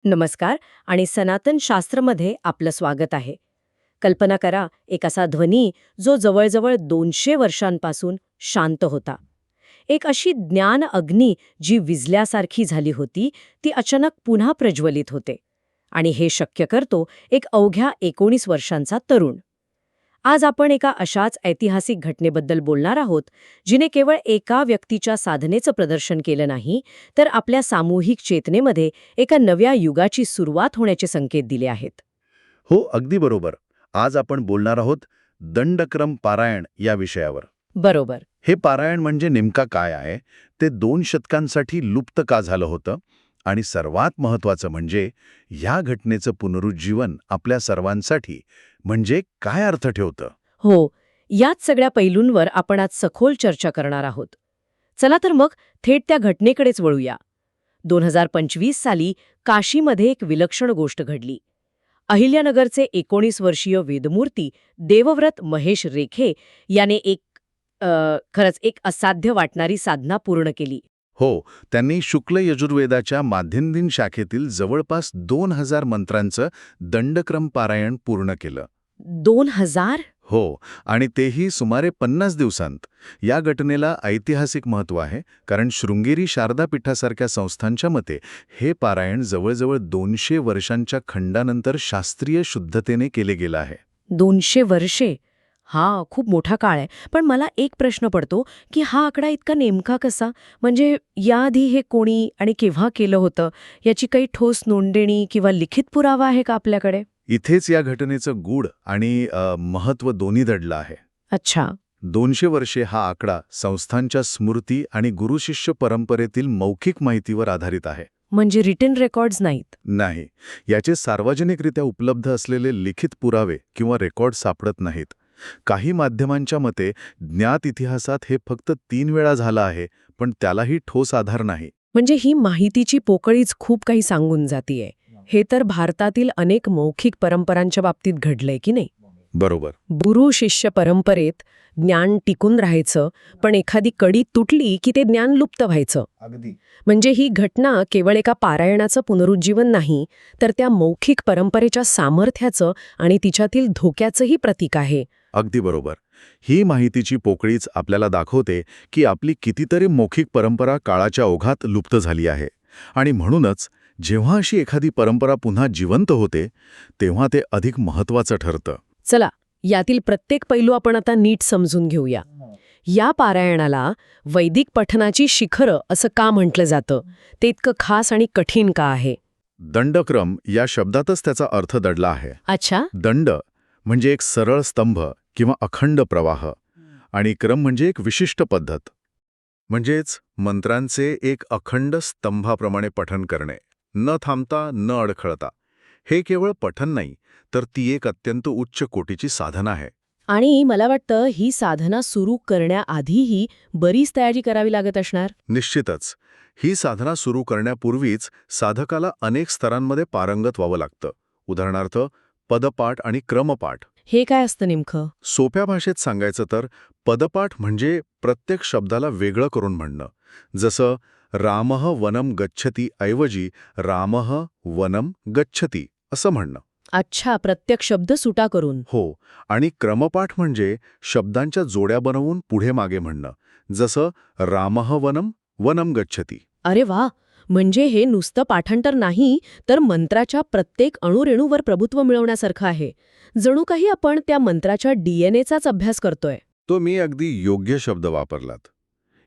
नमस्कार आणि सनातन शास्त्रमध्ये आपलं स्वागत आहे. कल्पना करा, एक असा ध्वनी जो जवळजवळ 200 वर्षांपासून शांत होता. एक अशी ज्ञान अग्नी जी विझल्यासारखी झाली होती, ती अचानक पुन्हा प्रज्वलित होते. आणि हे शक्य करतो एक अवघ्या 19 वर्षांचा तरुण. आज आपण एका अशाच ऐतिहासिक घटनेबद्दल बोलणार आहोत, जिने केवळ एका व्यक्तीच्या साधनेचं प्रदर्शन केलं नाही, तर आपल्या सामूहिक चेतनेमध्ये एका नव्या युगाची सुरुवात होण्याचे संकेत दिले आहेत. हो, अगदी बरोबर. आज आपण बोलणार आहोत दंडक्रम पारायण या विषयावर. बरोबर. हे पारायण म्हणजे नेमका काय आहे, ते 2 शतकांसाठी लुप्त का झालं होतं, आणि सर्वात महत्त्वाचं म्हणजे ह्या घटनेचं पुनरुज्जीवन आपल्या सर्वांसाठी म्हणजे काय अर्थ ठेवतं. हो, याच सगळ्या पैलूंवर आपण आज सखोल चर्चा करणार आहोत. चला तर मग थेट त्या घटनेकडेच वळूया. 2025 साली काशीमध्ये एक विलक्षण गोष्ट घडली. अहिल्यानगरचे 19 वर्षीय वेदमूर्ती देवव्रत महेश रेखे याने खरंच एक असाध्य वाटणारी साधना पूर्ण केली. हो, त्यांनी शुक्ल यजुर्वेदाच्या माध्यंदिन शाखेतील जवळपास 2000 मंत्रांचं दंडक्रम पारायण पूर्ण केलं. 2000? हो, आणि तेही सुमारे 50 दिवसांत. या घटनेला ऐतिहासिक महत्त्व आहे, कारण शृंगेरी शारदा पीठासारख्या संस्थांच्या मते हे पारायण जवळजवळ 200 वर्षांच्या खंडानंतर शास्त्रीय शुद्धतेने केले गेलं आहे. 200 वर्षे? हा खूप मोठा काळ आहे. पण मला एक प्रश्न पडतो की हा आकडा इतका नेमका कसा? म्हणजे याआधी हे कोणी आणि केव्हा केलं होतं याची काही ठोस नोंदणी किंवा लिखित पुरावा आहे का आपल्याकडे? इथेच या घटनेचं गूढ आणि महत्त्व दोन्ही दडलं आहे. अच्छा. 200 वर्षे हा आकडा संस्थांच्या स्मृती आणि गुरुशिष्य परंपरेतील मौखिक माहितीवर आधारित आहे. म्हणजे रिटन रेकॉर्ड्स नाहीत? नाही, याचे सार्वजनिकरित्या उपलब्ध असलेले लिखित पुरावे किंवा रेकॉर्ड सापडत नाहीत. काही माध्यमांच्या मते ज्ञात इतिहासात हे फक्त 3 वेळा झालं आहे, पण त्यालाही ठोस आधार नाही. म्हणजे ही माहितीची पोकळीच खूप काही सांगून जातीये. हे तर भारतातील अनेक मौखिक परंपरांच्या बाबतीत घडलंय की नाही? बरोबर. गुरु शिष्य परंपरेत ज्ञान टिकून राहायचं, पण एखादी कडी तुटली की ते ज्ञान लुप्त व्हायचं. अगदी. म्हणजे ही घटना केवळ एका पारायणाचं पुनरुज्जीवन नाही, तर त्या मौखिक परंपरेच्या सामर्थ्याचं आणि तिच्यातील धोक्याचंही प्रतीक आहे. अगदी बरोबर. ही माहितीची पोकळीच आपल्याला दाखवते की आपली कितीतरी मौखिक परंपरा काळाच्या ओघात लुप्त झाली आहे. आणि म्हणूनच जेव्हा अशी एखादी परंपरा पुन्हा जिवंत होते, तेव्हा ते अधिक महत्त्वाचं ठरतं. चला, यातील प्रत्येक पैलू आपण आता नीट समजून घेऊया. या पारायणाला वैदिक पठनाची शिखरं असं का म्हटलं जातं? ते इतकं खास आणि कठीण का आहे? दंडक्रम या शब्दातच त्याचा अर्थ दडला आहे. अच्छा. दंड म्हणजे एक सरळ स्तंभ किंवा अखंड प्रवाह, आणि क्रम म्हणजे एक विशिष्ट पद्धत. म्हणजेच मंत्रांचे एक अखंड स्तंभाप्रमाणे पठन करणे, न थांबता न अडखळता. हे केवळ पठन नाही, तर ती एक अत्यंत उच्च कोटीची साधना आहे. आणि मला वाटतं ही साधना सुरू करण्याआधीही बरीच तयारी करावी लागत असणार. निश्चितच. ही साधना सुरू करण्यापूर्वीच साधकाला अनेक स्तरांमध्ये पारंगत व्हावं लागतं. उदाहरणार्थ पदपाठ आणि क्रमपाठ. हे काय असतं नेमकं? सोप्या भाषेत सांगायचं तर पदपाठ म्हणजे प्रत्येक शब्दाला वेगळं करून म्हणणं. जसं रामः वनम गच्छति ऐवजी रामः वनम गच्छति असं म्हणणं. अच्छा, प्रत्येक शब्द सुटा करून. हो, आणि क्रमपाठ म्हणजे शब्दांच्या जोड्या बनवून पुढे मागे म्हणणं. जसं रामः वनम वनम गच्छति. अरे वा, म्हणजे हे नुसतं पाठांतर नाही, तर मंत्राच्या प्रत्येक अणुरेणूवर प्रभुत्व मिळवण्यासारखं आहे. जणू काही आपण त्या मंत्राच्या डीएनएचाच अभ्यास करतोय. तो मी अगदी योग्य शब्द वापरलात.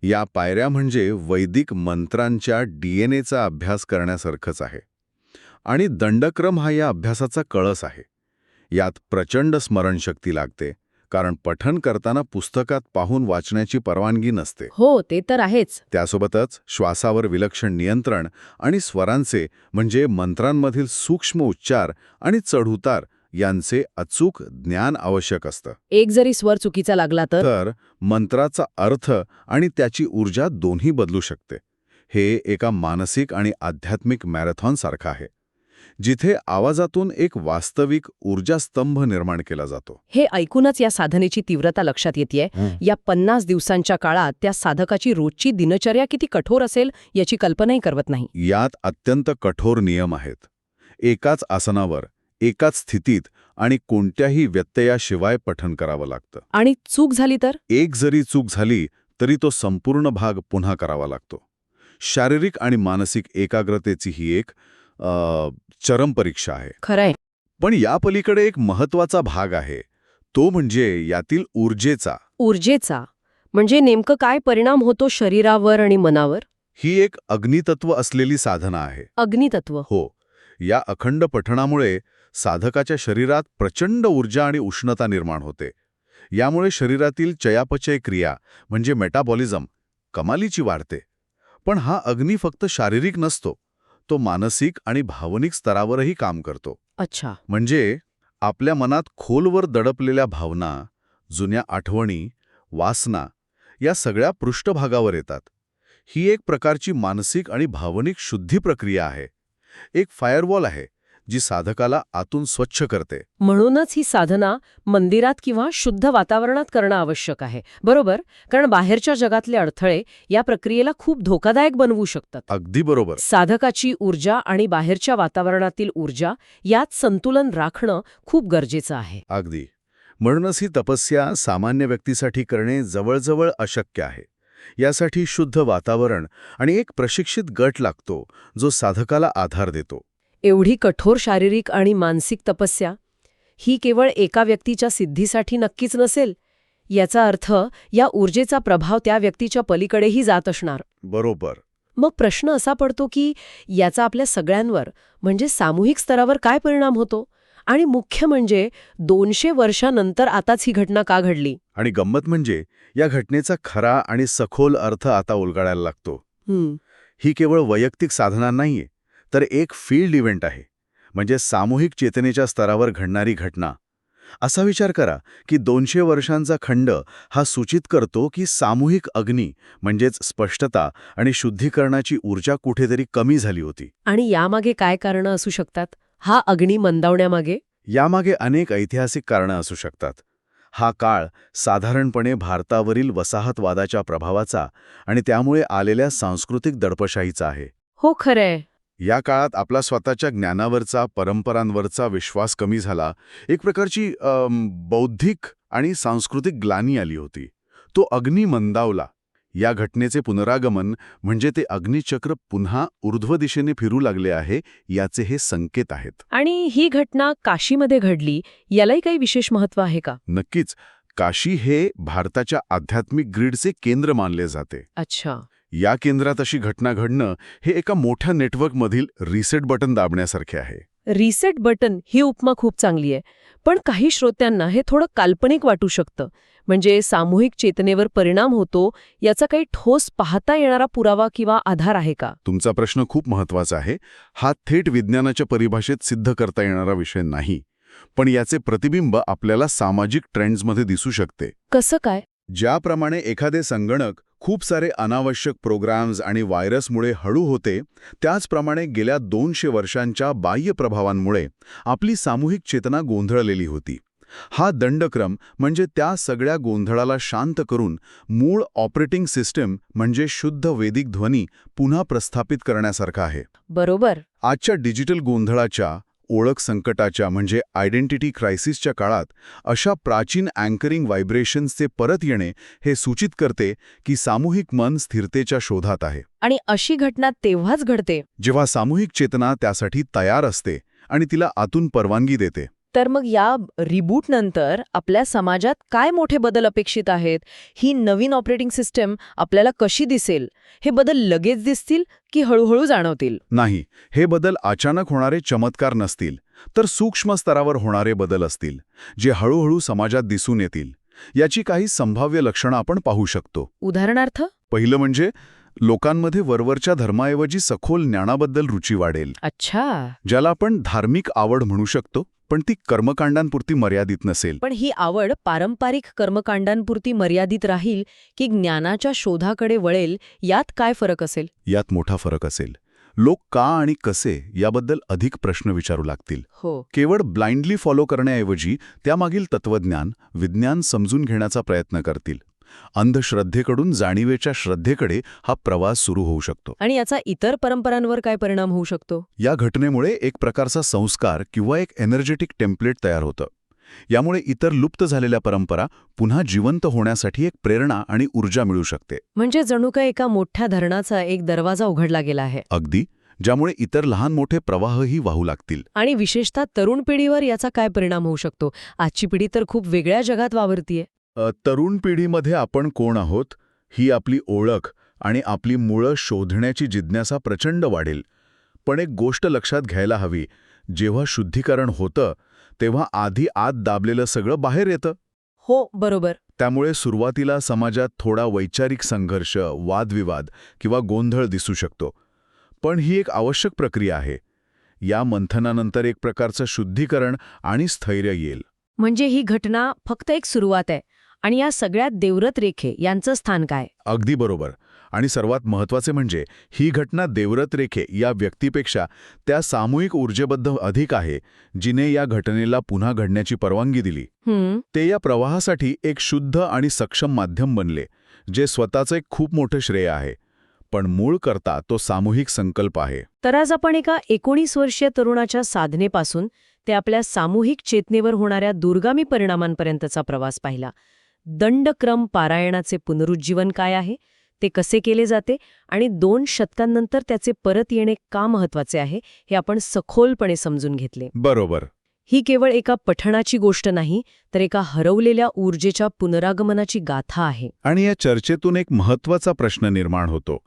या पायऱ्या म्हणजे वैदिक मंत्रांच्या डीएनएचा अभ्यास करण्यासारखंच आहे. आणि दंडक्रम हा या अभ्यासाचा कळस आहे. यात प्रचंड स्मरणशक्ती लागते, कारण पठण करताना पुस्तकात पाहून वाचण्याची परवानगी नसते. हो, ते तर आहेच. त्यासोबतच श्वासावर विलक्षण नियंत्रण आणि स्वरांचे म्हणजे मंत्रांमधील सूक्ष्म उच्चार आणि चढउतार यांचे अचूक ज्ञान आवश्यक असतं. एक जरी स्वर चुकीचा लागला तर? मंत्राचा अर्थ आणि त्याची ऊर्जा दोन्ही बदलू शकते. हे एका मानसिक आणि आध्यात्मिक मॅरेथॉन सारखं आहे, जिथे आवाजातून एक वास्तविक ऊर्जास्तंभ निर्माण केला जातो. हे ऐकूनच या साधनेची तीव्रता लक्षात येतेय. या 50 दिवसांच्या काळात त्या साधकाची रोजची दिनचर्या किती कठोर असेल याची कल्पनाही करवत नाही. यात अत्यंत कठोर नियम आहेत. एकाच आसनावर, एकाच स्थितीत आणि कोणत्याही व्यत्ययाशिवाय पठण करावं लागतं. आणि चूक झाली तर? एक जरी चूक झाली तरी तो संपूर्ण भाग पुन्हा करावा लागतो. शारीरिक आणि मानसिक एकाग्रतेची ही एक चरम परीक्षा आहे. खरंय. पण या पलीकडे एक महत्वाचा भाग आहे, तो म्हणजे यातील ऊर्जेचा. ऊर्जेचा म्हणजे नेमकं काय परिणाम होतो शरीरावर आणि मनावर? ही एक अग्नितत्व असलेली साधना आहे. अग्नितत्व. हो, या अखंड पठणामुळे साधकाच्या शरीरात प्रचंड ऊर्जा आणि उष्णता निर्माण होते. यामुळे शरीरातील चयापचय क्रिया म्हणजे मेटाबॉलिझम कमालीची वाढते. पण हा अग्नी फक्त शारीरिक नसतो, तो मानसिक आणि भावनिक स्तरावरही काम करतो. अच्छा. म्हणजे आपल्या मनात खोलवर दडपलेल्या भावना, जुन्या आठवणी, वासना या सगळ्या पृष्ठभागावर येतात. ही एक प्रकारची मानसिक आणि भावनिक शुद्धी प्रक्रिया आहे. एक फायरवॉल आहे जी साधकाला आतून स्वच्छ करते. म्हणूनच ही साधना मंदिरात किंवा शुद्ध वातावरणात करणं आवश्यक आहे. बरोबर? कारण बाहेरच्या जगातले अडथळे या प्रक्रियेला खूप धोकादायक बनवू शकतात. अगदी बरोबर. साधकाची ऊर्जा आणि बाहेरच्या वातावरणातील ऊर्जा यात संतुलन राखणं खूप गरजेचं आहे. अगदी. म्हणूनच ही तपस्या सामान्य व्यक्तीसाठी करणे जवळजवळ अशक्य आहे. यासाठी शुद्ध वातावरण आणि एक प्रशिक्षित गट लागतो, जो साधकाला आधार देतो. एवढी कठोर शारीरिक आणि मानसिक तपस्या ही केवळ एका व्यक्तीच्या सिद्धीसाठी नक्कीच नसेल. याचा अर्थ या ऊर्जेचा प्रभाव त्या व्यक्तीच्या पलीकडेही जात असणार. बरोबर. मग प्रश्न असा पडतो की याचा आपल्या सगळ्यांवर म्हणजे सामूहिक स्तरावर काय परिणाम होतो? आणि मुख्य म्हणजे 200 वर्षांनंतर आताच ही घटना का घडली? आणि गंमत म्हणजे या घटनेचा खरा आणि सखोल अर्थ आता उलगडायला लागतो. ही केवळ वैयक्तिक साधना नाहीये, तर एक फील्ड इव्हेंट आहे. म्हणजे सामूहिक चेतनेच्या स्तरावर घडणारी घटना. असा विचार करा की 200 वर्षांचा खंड हा सूचित करतो की सामूहिक अग्नी म्हणजेच स्पष्टता आणि शुद्धीकरणाची ऊर्जा कुठेतरी कमी झाली होती. आणि यामागे काय कारणं असू शकतात? हा अग्नी मंदावण्यामागे? यामागे अनेक ऐतिहासिक कारणं असू शकतात. हा काळ साधारणपणे भारतावरील वसाहतवादाच्या प्रभावाचा आणि त्यामुळे आलेल्या सांस्कृतिक दडपशाहीचा आहे. हो, खरंय. या काळात आपला स्वतःच्या ज्ञानावरचा, परंपरांवरचा विश्वास कमी झाला. एक प्रकारची बौद्धिक आणि सांस्कृतिक ग्लानी आली होती. तो अग्नी मंदावला. या घटनेचे पुनरागमन म्हणजे ते अग्निचक्र पुन्हा ऊर्ध्व दिशेने फिरू लागले आहे, याचे हे संकेत आहेत. आणि ही घटना काशीमध्ये घडली, यालाही काही विशेष महत्त्व आहे का? नक्कीच. काशी हे भारताच्या आध्यात्मिक ग्रीडचे केंद्र मानले जाते. अच्छा. या केंद्रात अशी घटना घडणं हे एका मोठ्या नेटवर्कमधील रिसेट बटन दाबण्यासारखे आहे. रिसेट बटन ही उपमा खूप चांगली आहे. पण काही श्रोत्यांना हे थोडं काल्पनिक वाटू शकतं. म्हणजे सामूहिक चेतनेवर परिणाम होतो याचा काही ठोस पाहता येणारा पुरावा किंवा आधार आहे का? तुमचा प्रश्न खूप महत्वाचा आहे. हा थेट विज्ञानाच्या परिभाषेत सिद्ध करता येणारा विषय नाही. पण याचे प्रतिबिंब आपल्याला सामाजिक ट्रेंड्समध्ये दिसू शकते. कसं काय? ज्याप्रमाणे एखादे संगणक खूप सारे अनावश्यक प्रोग्राम्स आणि व्हायरसमुळे हळू होते, त्याचप्रमाणे गेल्या 200 वर्षांच्या बाह्य प्रभावांमुळे आपली सामूहिक चेतना गोंधळलेली होती. हा दंडक्रम म्हणजे त्या सगळ्या गोंधळाला शांत करून मूळ ऑपरेटिंग सिस्टम म्हणजे शुद्ध वैदिक ध्वनी पुन्हा प्रस्थापित करण्यासारखा आहे. बरोबर. आजच्या डिजिटल गोंधळाच्या, ओळख संकटाच्या म्हणजे आयडेंटिटी क्रायसिसच्या काळात अशा प्राचीन अँकरिंग व्हायब्रेशन्सचे परत येणे हे सूचित करते की सामूहिक मन स्थिरतेच्या शोधात आहे. आणि अशी घटना तेव्हाच घडते जेव्हा सामूहिक चेतना त्यासाठी तयार असते आणि तिला आतून परवानगी देते. तर मग या रिबूट नंतर आपल्या समाजात काय मोठे बदल अपेक्षित आहेत? ही नवीन ऑपरेटिंग सिस्टम आपल्याला कशी दिसेल? हे बदल लगेच दिसतील की हळूहळू जाणवतील? नाही, हे बदल अचानक होणारे चमत्कार नसतील, तर सूक्ष्म स्तरावर होणारे बदल असतील, जे हळूहळू समाजात दिसून येतील. याची काही संभाव्य लक्षणं आपण पाहू शकतो. उदाहरणार्थ? पहिलं म्हणजे लोकांमध्ये वरवरच्या धर्माऐवजी सखोल ज्ञानाबद्दल रुची वाढेल. अच्छा. ज्याला आपण धार्मिक आवड म्हणू शकतो, पण ती कर्मकांडांपुरती मर्यादित नसेल. पण ही आवड पारंपरिक कर्मकांडांपुरती मर्यादित राहील की ज्ञानाच्या शोधाकडे वळेल, यात काय फरक असेल? यात मोठा फरक असेल. लोक का आणि कसे याबद्दल अधिक प्रश्न विचारू लागतील. हो. केवळ ब्लाइंडली फॉलो करण्याऐवजी त्यामागील तत्वज्ञान, विज्ञान समजून घेण्याचा प्रयत्न करतील. अंधश्रद्धेकडून जाणीवेच्या श्रद्धेकडे हा प्रवास सुरू होऊ शकतो. आणि याचा इतर परंपरांवर काय परिणाम होऊ शकतो? या घटनेमुळे एक प्रकारचा संस्कार किंवा एक एनर्जेटिक टेम्पलेट तयार होतं. यामुळे इतर लुप्त झालेल्या परंपरा पुन्हा जिवंत होण्यासाठी एक प्रेरणा आणि ऊर्जा मिळू शकते. म्हणजे जणू काय एका मोठ्या धरणाचा एक दरवाजा उघडला गेला आहे. अगदी, ज्यामुळे इतर लहान मोठे प्रवाहही वाहू लागतील. आणि विशेषतः तरुण पिढीवर याचा काय परिणाम होऊ शकतो? आजची पिढी तर खूप वेगळ्या जगात वावरतीये. तरुण पिढीमध्ये आपण कोण आहोत ही आपली ओळख आणि आपली मुळं शोधण्याची जिज्ञासा प्रचंड वाढेल. पण एक गोष्ट लक्षात घ्यायला हवी, जेव्हा शुद्धीकरण होतं तेव्हा आधी आत दाबलेलं सगळं बाहेर येतं. हो, बरोबर. त्यामुळे सुरुवातीला समाजात थोडा वैचारिक संघर्ष, वादविवाद किंवा गोंधळ दिसू शकतो. पण ही एक आवश्यक प्रक्रिया आहे. या मंथनानंतर एक प्रकारचं शुद्धीकरण आणि स्थैर्य येईल. म्हणजे ही घटना फक्त एक सुरुवात आहे. आणि या सगळ्यात देवव्रत रेखे यांचं स्थान काय? अगदी बरोबर. आणि सर्वात महत्त्वाचे म्हणजे ही घटना देवव्रत रेखे या व्यक्तीपेक्षा त्या सामूहिक ऊर्जेबद्ध अधिक आहे, जिने या घटनेला पुन्हा घडण्याची परवानगी दिली. ते या प्रवाहासाठी एक शुद्ध आणि सक्षम माध्यम बनले, जे स्वतःचं एक खूप मोठं श्रेय आहे. पण मूळ करता तो सामूहिक संकल्प आहे. तर आज आपण एका 19 वर्षीय तरुणाच्या साधनेपासून ते आपल्या सामूहिक चेतनेवर होणाऱ्या दूरगामी परिणामांपर्यंतचा प्रवास पाहिला. दंडक्रम पारायणाचे पुनरुज्जीवन काय आहे, ते कसे केले जाते आणि 2 शतकांनंतर त्याचे परत येणे का महत्वाचे आहे, हे आपण सखोलपणे समजून घेतले. बरोबर. ही केवळ एका पठणाची गोष्ट नाही, तर एका हरवलेल्या ऊर्जेच्या पुनरागमनाची गाथा आहे. आणि या चर्चेतून एक महत्त्वाचा प्रश्न निर्माण होतो.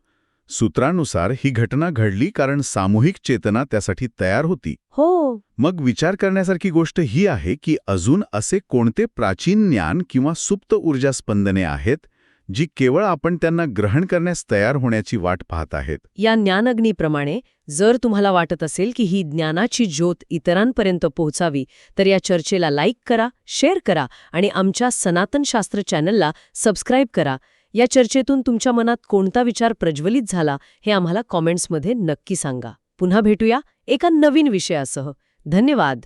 सूत्रानुसार ही घटना घडली कारण सामूहिक चेतना त्यासाठी तयार होती. हो. मग विचार करण्यासारखी गोष्ट ही आहे की अजून असे कोणते प्राचीन ज्ञान किंवा सुप्त ऊर्जा स्पंदने आहेत, जी केवळ आपण त्यांना ग्रहण करण्यास तयार होण्याची वाट पाहत आहेत. या ज्ञानअग्नीप्रमाणे जर तुम्हाला वाटत असेल की ही ज्ञानाची ज्योत इतरांपर्यंत पोहोचावी, तर या चर्चेला लाईक करा, शेअर करा आणि आमच्या सनातन शास्त्र चॅनलला सबस्क्राईब करा. या चर्चेतून तुमच्या मनात कोणता विचार प्रज्वलित झाला हे आम्हाला कॉमेंट्समध्ये नक्की सांगा. पुन्हा भेटूया एका नवीन विषयासह. धन्यवाद.